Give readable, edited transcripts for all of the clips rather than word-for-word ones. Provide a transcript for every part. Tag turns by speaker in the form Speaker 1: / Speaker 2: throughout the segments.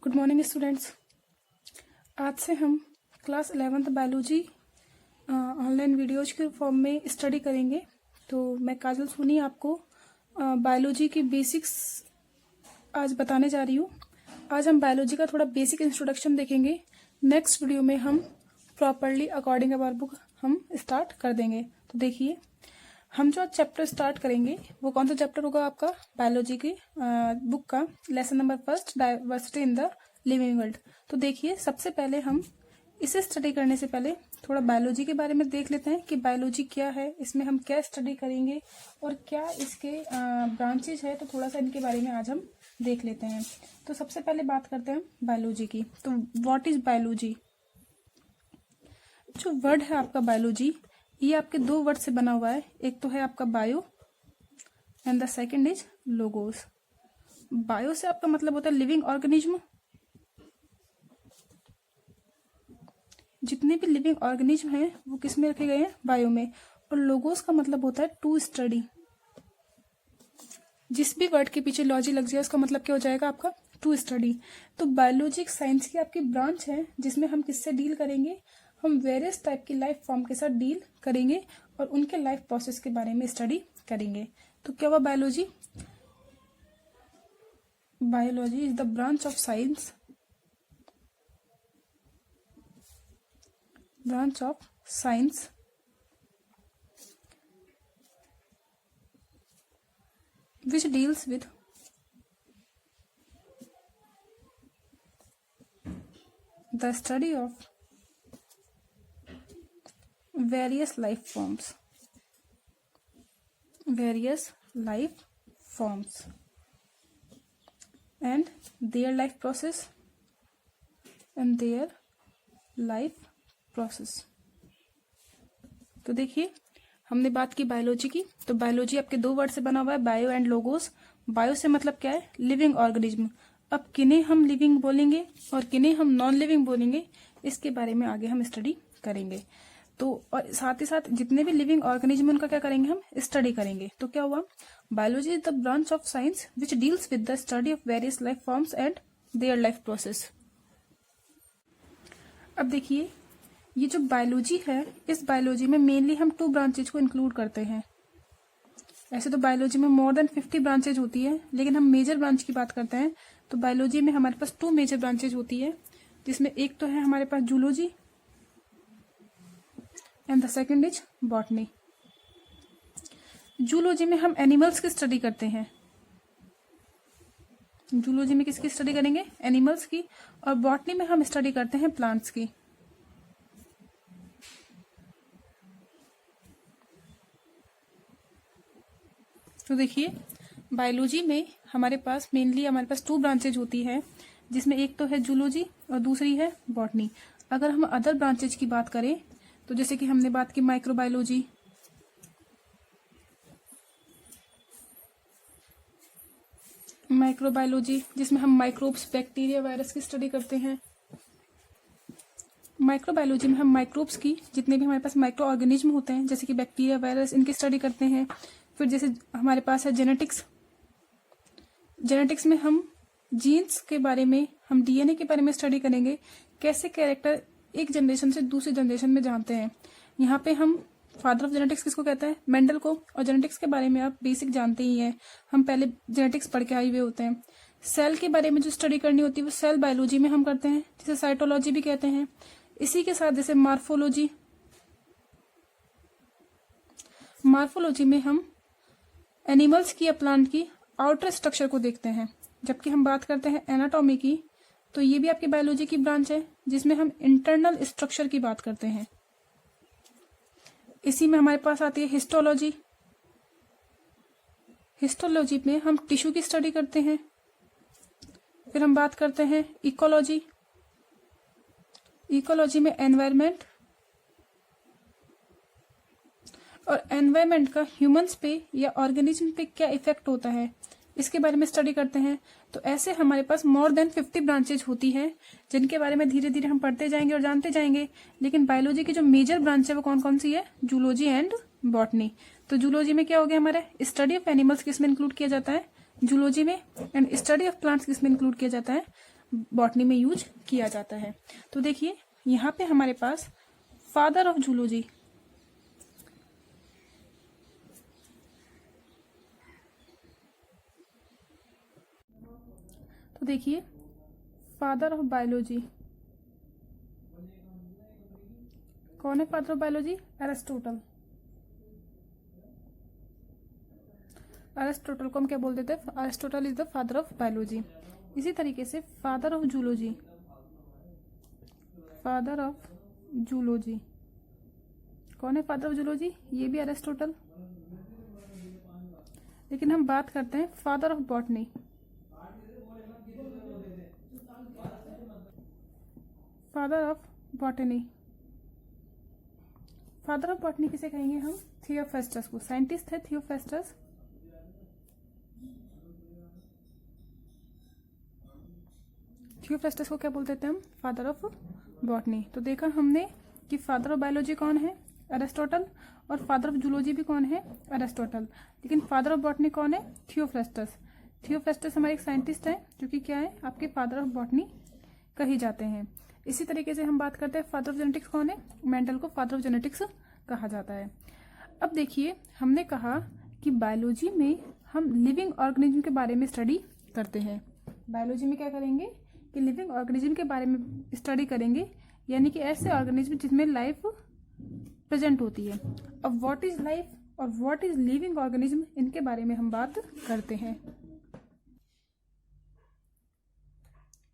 Speaker 1: Good morning students. आज से हम class 11th biology online videos के फॉर्म में स्टडी करेंगे। तो मैं काजल सोनी आपको बायोलॉजी की बेसिक्स आज बताने जा रही हूँ। आज हम बायोलॉजी का थोड़ा बेसिक इंट्रोडक्शन देखेंगे। नेक्स्ट वीडियो में हम प्रॉपरली अकॉर्डिंग अवर बुक हम स्टार्ट कर देंगे। तो देखिए, हम जो चैप्टर स्टार्ट करेंगे वो कौन सा चैप्टर होगा आपका, बायोलॉजी की बुक का lesson number 1 diversity in the living world. तो देखिए, सबसे पहले हम इसे स्टडी करने से पहले थोड़ा बायोलॉजी के बारे में देख लेते हैं कि बायोलॉजी क्या है, इसमें हम क्या स्टडी करेंगे और क्या इसके ब्रांचेज है। तो थोड़ा सा इनके बारे में आज हम देख लेते हैं। तो सबसे पहले बात करते हैं बायोलॉजी की। तो व्हाट इज बायोलॉजी? जो वर्ड है आपका बायोलॉजी, ये आपके दो वर्ड से बना हुआ है। एक तो है आपका bio and the second is logos. Bio से आपका मतलब होता है लिविंग ऑर्गेनिज्म, जितने भी लिविंग ऑर्गेनिज्म हैं वो किस में रखे गए हैं, बायो में। और लोगोस का मतलब होता है टू स्टडी। जिस भी वर्ड के पीछे लॉजी लग जाए उसका मतलब क्या हो जाएगा आपका, टू स्टडी। तो बायोलॉजी एक साइंस की आपकी ब्रांच है जिसमें हम किससे डील करेंगे, हम वेरियस टाइप की लाइफ फॉर्म के साथ डील करेंगे और उनके लाइफ प्रोसेस के बारे में स्टडी करेंगे। तो क्या हुआ biology? Biology is the branch of science, branch of science which deals with the study of various life forms and their life process process. तो देखिए, हमने बात की बायोलॉजी की। तो बायोलॉजी आपके दो वर्ड से बना हुआ है, बायो एंड लोगोस। बायो से मतलब क्या है, लिविंग ऑर्गेनिज्म। अब किन्हें हम लिविंग बोलेंगे और किन्हें हम नॉन लिविंग बोलेंगे, इसके बारे में आगे हम स्टडी करेंगे। तो और साथ ही साथ जितने भी लिविंग ऑर्गेनिज्म उनका क्या करेंगे, हम स्टडी करेंगे। तो क्या हुआ, biology is the branch of science which deals with the study of various life forms and their life process. अब देखिए, ये जो बायोलॉजी है, इस बायोलॉजी में मेनली हम 2 ब्रांचेज को इंक्लूड करते हैं। ऐसे तो बायोलॉजी में मोर देन 50 ब्रांचेज होती है, लेकिन हम मेजर ब्रांच की बात करते हैं। तो बायोलॉजी में हमारे पास 2 मेजर ब्रांचेज होती है, जिसमें एक तो है हमारे पास zoology and the second is botany. Zoology में हम एनिमल्स की स्टडी करते हैं। जूलॉजी में किसकी स्टडी करेंगे, एनिमल्स की। और बॉटनी में हम स्टडी करते हैं प्लांट्स की। तो देखिए, बायोलॉजी में हमारे पास मेनली 2 ब्रांचेज होती है, जिसमें एक तो है जूलॉजी और दूसरी है बॉटनी। अगर हम अदर ब्रांचेज की बात करें तो जैसे कि हमने बात की माइक्रोबायोलॉजी, जिसमें हम माइक्रोब्स, बैक्टीरिया, वायरस की स्टडी करते हैं। माइक्रोबायोलॉजी में हम माइक्रोब्स की, जितने भी हमारे पास माइक्रो ऑर्गेनिज्म होते हैं जैसे कि बैक्टीरिया, वायरस, इनकी स्टडी करते हैं। फिर जैसे हमारे पास है जेनेटिक्स में हम जीन्स के बारे में, हम डीएनए के बारे में स्टडी करेंगे, कैसे कैरेक्टर एक जनरेशन से दूसरी जनरेशन में जानते हैं। यहाँ पे हम फादर ऑफ जेनेटिक्स किसको कहते हैं, मेंडल को। और जेनेटिक्स के बारे में आप बेसिक जानते ही हैं, हम पहले जेनेटिक्स पढ़ के आए हुए होते हैं। सेल के बारे में जो स्टडी करनी होती है वो सेल बायोलॉजी में हम करते हैं, जिसे साइटोलॉजी भी कहते हैं। इसी के साथ जैसे मार्फोलॉजी में हम एनिमल्स की या प्लांट की आउटर स्ट्रक्चर को देखते हैं। जबकि हम बात करते हैं एनाटॉमी की, तो ये भी आपकी बायोलॉजी की ब्रांच है, जिसमें हम इंटरनल स्ट्रक्चर की बात करते हैं। इसी में हमारे पास आती है हिस्टोलॉजी। हिस्टोलॉजी में हम टिश्यू की स्टडी करते हैं। फिर हम बात करते हैं इकोलॉजी में एनवायरमेंट, और एनवायरमेंट का ह्यूमंस पे या ऑर्गेनिज्म पे क्या इफेक्ट होता है, इसके बारे में स्टडी करते हैं। तो ऐसे हमारे पास मोर देन 50 ब्रांचेज होती है, जिनके बारे में धीरे धीरे हम पढ़ते जाएंगे और जानते जाएंगे। लेकिन बायोलॉजी की जो मेजर ब्रांच है वो कौन कौन सी है, जूलॉजी एंड बॉटनी। तो जूलॉजी में क्या हो गया, हमारे स्टडी ऑफ एनिमल्स किसमें इंक्लूड किया जाता है, जूलॉजी में। एंड स्टडी ऑफ प्लांट्स किसमें इंक्लूड किया जाता है, बॉटनी में यूज किया जाता है। तो देखिए यहाँ पे हमारे पास फादर ऑफ जूलॉजी, तो देखिए फादर ऑफ बायोलॉजी कौन है? Father of biology Aristotle. Aristotle को हम क्या बोल देते हैं? Aristotle is the father of biology. इसी तरीके से father of zoology, father of zoology कौन है? फादर ऑफ जूलॉजी, ये भी एरिस्टोटल। लेकिन हम बात करते हैं father of botany. Father of botany, father of botany किसे कहेंगे हम? थियोफेस्टस को। साइंटिस्ट है थियोफेस्टस। थियोफेस्टस को क्या बोलते थे हम? Father of botany. तो देखा हमने कि फादर ऑफ बायोलॉजी कौन है? एरिस्टोटल। और फादर ऑफ जूलॉजी भी कौन है? एरिस्टोटल। लेकिन फादर ऑफ बॉटनी कौन है? थियोफेस्टस। थियोफेस्टस हमारे एक साइंटिस्ट हैं जो कि क्या है? आपके फादर ऑफ बॉटनी कही जाते हैं। इसी तरीके से हम बात करते हैं फादर ऑफ जेनेटिक्स कौन है? मेंडल को फादर ऑफ जेनेटिक्स कहा जाता है। अब देखिए हमने कहा कि बायोलॉजी में हम लिविंग ऑर्गेनिज्म के बारे में स्टडी करते हैं। बायोलॉजी में क्या करेंगे कि लिविंग ऑर्गेनिज्म के बारे में स्टडी करेंगे, यानी कि ऐसे ऑर्गेनिज्म जिसमें लाइफ प्रेजेंट होती है। अब व्हाट इज लाइफ और व्हाट इज लिविंग ऑर्गेनिज्म, इनके बारे में हम बात करते हैं।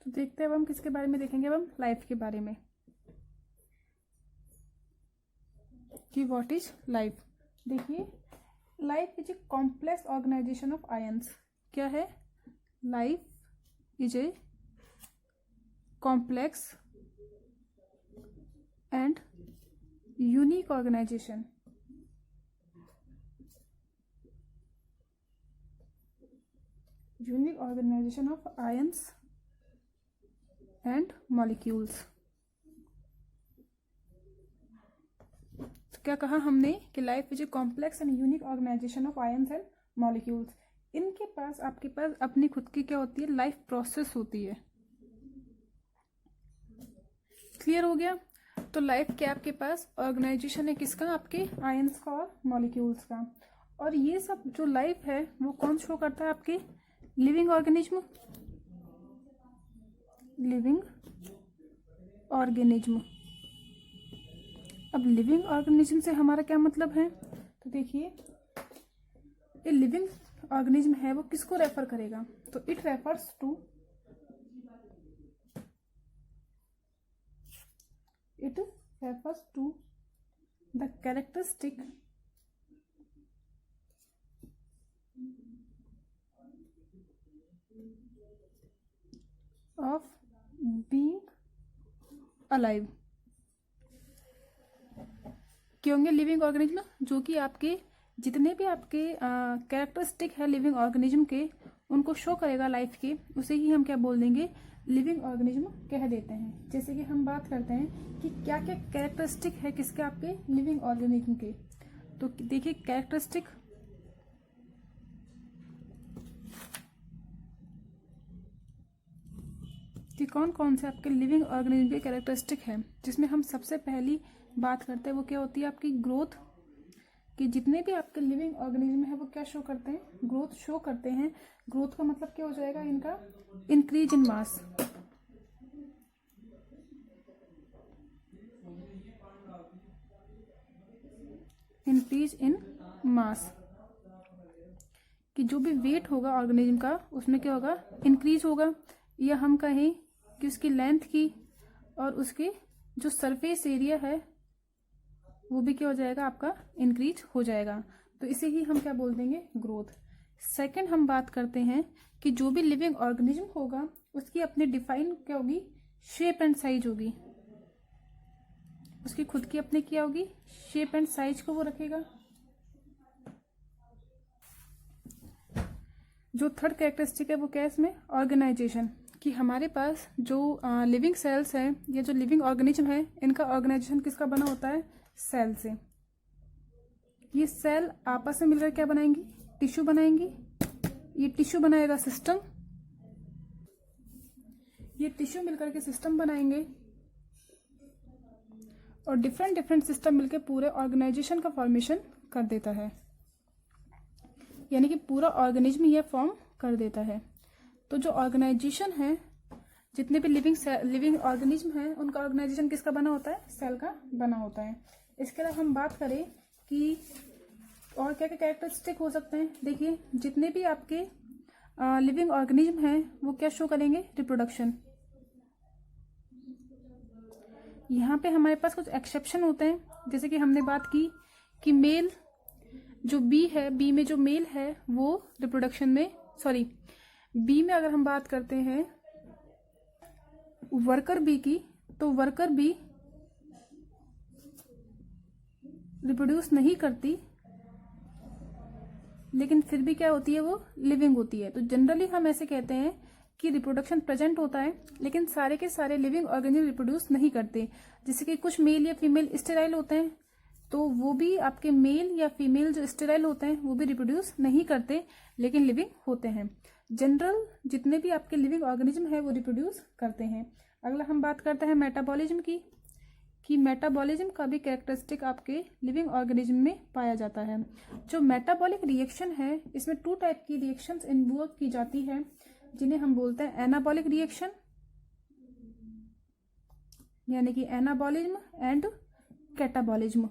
Speaker 1: तो देखते हैं अब हम किसके बारे में देखेंगे? अब हम लाइफ के बारे में कि व्हाट इज लाइफ। देखिए life is a complex organisation of ions. क्या है? Life is a complex and unique organisation of ions and molecules. तो क्या कहा हमने कि life is a complex and unique organisation of ions and molecules. इनके पास, आपके पास अपनी खुद की क्या होती है? लाइफ प्रोसेस होती है। क्लियर हो गया? तो लाइफ क्या आपके पास ऑर्गेनाइजेशन है किसका? आपके आयंस का और मॉलिक्यूल्स का। और ये सब जो लाइफ है वो कौन शो करता है? आपके लिविंग ऑर्गेनिज्म। Living organism. अब लिविंग ऑर्गेनिज्म से हमारा क्या मतलब है? तो देखिए ये लिविंग ऑर्गेनिज्म है वो किसको रेफर करेगा? तो it refers to the characteristic of being alive. क्या होंगे? लिविंग ऑर्गेनिज्म, जो कि आपके जितने भी आपके कैरेक्टरिस्टिक है लिविंग ऑर्गेनिज्म के, उनको शो करेगा लाइफ के, उसे ही हम क्या बोल देंगे? लिविंग ऑर्गेनिज्म कह देते हैं। जैसे कि हम बात करते हैं कि क्या क्या कैरेक्टरिस्टिक है किसके? आपके लिविंग ऑर्गेनिज्म के। तो देखिए कैरेक्टरिस्टिक, कि कौन कौन से आपके लिविंग ऑर्गेनिज्म के कैरेक्टरिस्टिक है, जिसमें हम सबसे पहली बात करते हैं वो क्या होती है? आपकी ग्रोथ। कि जितने भी आपके लिविंग ऑर्गेनिज्म है वो क्या शो करते हैं? ग्रोथ शो करते हैं। ग्रोथ का मतलब क्या हो जाएगा इनका? Increase in mass. Increase in मास, कि जो भी वेट होगा ऑर्गेनिज्म का उसमें क्या होगा? इंक्रीज होगा। या हम कहें कि उसकी लेंथ की और उसके जो सरफेस एरिया है वो भी क्या हो जाएगा? आपका इंक्रीज हो जाएगा। तो इसे ही हम क्या बोल देंगे? ग्रोथ। सेकंड हम बात करते हैं कि जो भी लिविंग ऑर्गेनिज्म होगा उसकी अपनी डिफाइन क्या होगी? शेप एंड साइज होगी। उसकी खुद की अपनी क्या होगी? शेप एंड साइज को वो रखेगा। जो थर्ड कैरेक्टरिस्टिक है वो क्या है इसमें? ऑर्गेनाइजेशन। कि हमारे पास जो लिविंग सेल्स हैं या जो लिविंग ऑर्गेनिज्म है, इनका ऑर्गेनाइजेशन किसका बना होता है? सेल से। ये सेल आपस में मिलकर क्या बनाएंगी? टिश्यू बनाएंगी। ये टिश्यू बनाएगा सिस्टम। ये टिश्यू मिलकर के सिस्टम बनाएंगे और डिफरेंट डिफरेंट सिस्टम मिलकर पूरे ऑर्गेनाइजेशन का फॉर्मेशन कर देता है, यानी कि पूरा ऑर्गेनिज्म ये फॉर्म कर देता है। तो जो ऑर्गेनाइजेशन है, जितने भी लिविंग ऑर्गेनिज्म है, उनका ऑर्गेनाइजेशन किसका बना होता है? सेल का बना होता है। इसके अलावा हम बात करें कि और क्या क्या कैरेक्टरिस्टिक हो सकते हैं। देखिए, जितने भी आपके लिविंग ऑर्गेनिज्म हैं वो क्या शो करेंगे? रिप्रोडक्शन। यहाँ पे हमारे पास कुछ एक्सेप्शन होते हैं, जैसे कि हमने बात की कि मेल जो बी है, बी में जो मेल है वो रिप्रोडक्शन में, सॉरी, बी में अगर हम बात करते हैं वर्कर बी की, तो वर्कर बी रिप्रोड्यूस नहीं करती, लेकिन फिर भी क्या होती है? वो लिविंग होती है। तो जनरली हम ऐसे कहते हैं कि रिप्रोडक्शन प्रेजेंट होता है, लेकिन सारे के सारे लिविंग ऑर्गेनिज्म रिप्रोड्यूस नहीं करते। जैसे कि कुछ मेल या फीमेल स्टेराइल होते हैं, तो वो भी आपके मेल या फीमेल जो स्टेराइल होते हैं वो भी रिप्रोड्यूस नहीं करते, लेकिन लिविंग होते हैं। जनरल जितने भी आपके लिविंग ऑर्गेनिज्म है वो रिप्रोड्यूस करते हैं। अगला हम बात करते हैं मेटाबॉलिज्म की, कि मेटाबॉलिज्म का भी कैरेक्टरिस्टिक आपके लिविंग ऑर्गेनिज्म में पाया जाता है। जो मेटाबॉलिक रिएक्शन है, इसमें 2 टाइप की रिएक्शंस इन्वॉल्व की जाती है, जिन्हें हम बोलते हैं एनाबॉलिक रिएक्शन, यानी कि एनाबॉलिज्म, एंड कैटाबॉलिज्म।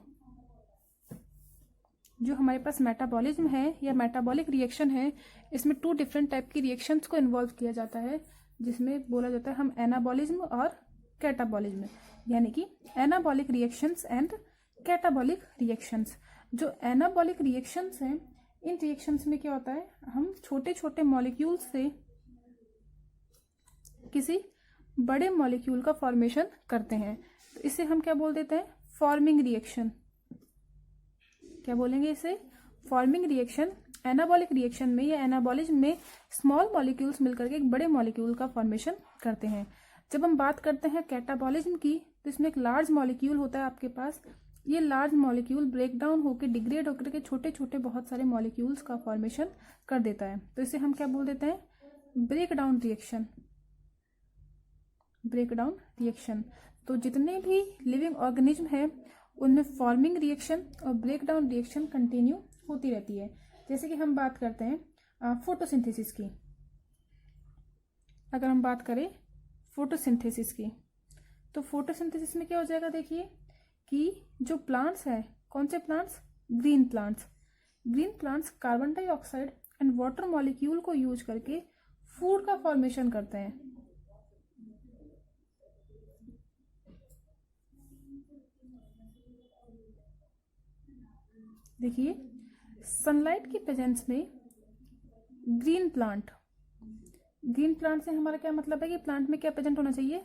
Speaker 1: जो हमारे पास मेटाबॉलिज्म है या मेटाबॉलिक रिएक्शन है, इसमें 2 डिफरेंट टाइप की रिएक्शंस को इन्वॉल्व किया जाता है, जिसमें बोला जाता है हम एनाबॉलिज्म और कैटाबॉलिज्म, यानी कि anabolic reactions and catabolic reactions. जो एनाबॉलिक रिएक्शंस हैं, इन रिएक्शंस में क्या होता है? हम छोटे छोटे मॉलिक्यूल से किसी बड़े मॉलिक्यूल का फॉर्मेशन करते हैं, तो इसे हम क्या बोल देते हैं? Forming reaction. क्या बोलेंगे इसे? Forming reaction. एनाबॉलिक रिएक्शन में या एनाबॉलिज्म में स्मॉल मॉलिक्यूल्स मिलकर के एक बड़े मॉलिक्यूल का फॉर्मेशन करते हैं। जब हम बात करते हैं कैटाबॉलिज्म की, तो इसमें एक लार्ज मॉलिक्यूल होता है आपके पास। ये लार्ज मॉलिक्यूल ब्रेक डाउन होकर डिग्रेड होकर के छोटे छोटे बहुत सारे मॉलिक्यूल्स का फॉर्मेशन कर देता है, तो इसे हम क्या बोल देते हैं? Break down reaction. Break down reaction. तो जितने भी लिविंग ऑर्गेनिज्म है उनमें फॉर्मिंग रिएक्शन और ब्रेक डाउन रिएक्शन कंटिन्यू होती रहती है। जैसे कि हम बात करते हैं फोटोसिंथेसिस की। अगर हम बात करें फोटोसिंथेसिस की, तो फोटोसिंथेसिस में क्या हो जाएगा? देखिए कि जो प्लांट्स है, कौन से plants? Green plants. Green plants carbon dioxide and water molecule को यूज करके फूड का फॉर्मेशन करते हैं। देखिए, सनलाइट की प्रेजेंस में ग्रीन प्लांट से हमारा क्या मतलब है कि प्लांट में क्या प्रेजेंट होना चाहिए?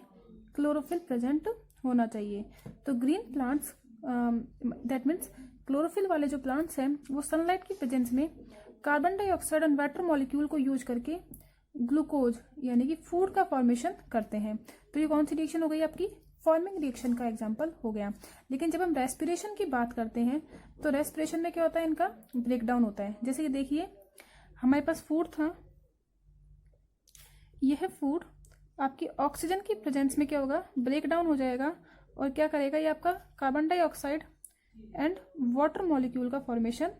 Speaker 1: क्लोरोफिल प्रेजेंट होना चाहिए। तो green plants, that means chlorophyll वाले जो प्लांट्स हैं वो सनलाइट की प्रेजेंस में carbon dioxide and water molecule को यूज करके ग्लूकोज यानी कि फूड का फॉर्मेशन करते हैं। तो ये कौन सी रिएक्शन हो गई आपकी? फॉर्मिंग रिएक्शन का एग्जाम्पल हो गया। लेकिन जब हम रेस्पिरेशन की बात करते हैं, तो रेस्पिरेशन में क्या होता है? इनका ब्रेकडाउन होता है। जैसे कि देखिए, हमारे पास फूड था, यह फूड आपकी ऑक्सीजन की प्रेजेंस में क्या होगा? ब्रेक डाउन हो जाएगा और क्या करेगा? ये आपका carbon dioxide and water molecule का फॉर्मेशन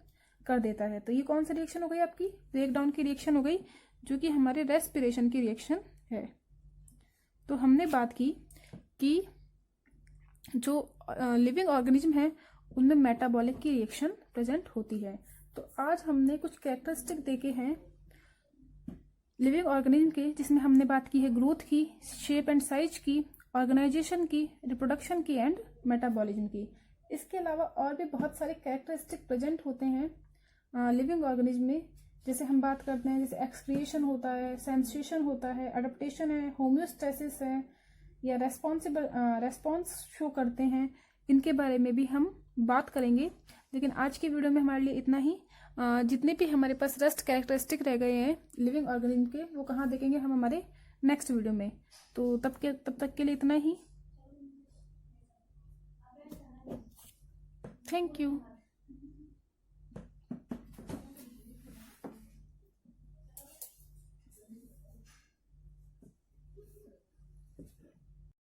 Speaker 1: कर देता है। तो ये कौन सी रिएक्शन हो गई आपकी? ब्रेक डाउन की रिएक्शन हो गई, जो कि हमारे रेस्पिरेशन की रिएक्शन है। तो हमने बात की कि जो लिविंग ऑर्गेनिज्म है उनमें मेटाबॉलिक की रिएक्शन प्रेजेंट होती है। तो आज हमने कुछ कैरेक्टरिस्टिक देखे हैं लिविंग ऑर्गेनिज्म के, जिसमें हमने बात की है ग्रोथ की, शेप एंड साइज की, ऑर्गेनाइजेशन की, रिप्रोडक्शन की एंड मेटाबॉलिज्म की। इसके अलावा और भी बहुत सारे कैरेक्टरिस्टिक प्रेजेंट होते हैं लिविंग ऑर्गेनिज्म में। जैसे हम बात करते हैं, जैसे एक्सक्रिएशन होता है, सेंसेशन होता है, अडेप्टेशन है, होम्योस्टेसिस है, या रेस्पॉन्स शो करते हैं। इनके बारे में भी हम बात करेंगे। लेकिन आज की वीडियो में हमारे लिए इतना ही। जितने भी हमारे पास रेस्ट कैरेक्टरिस्टिक रह गए हैं लिविंग ऑर्गेनिज्म के, वो कहाँ देखेंगे हम? हमारे नेक्स्ट वीडियो में। तो तब तक के लिए इतना ही। Thank you.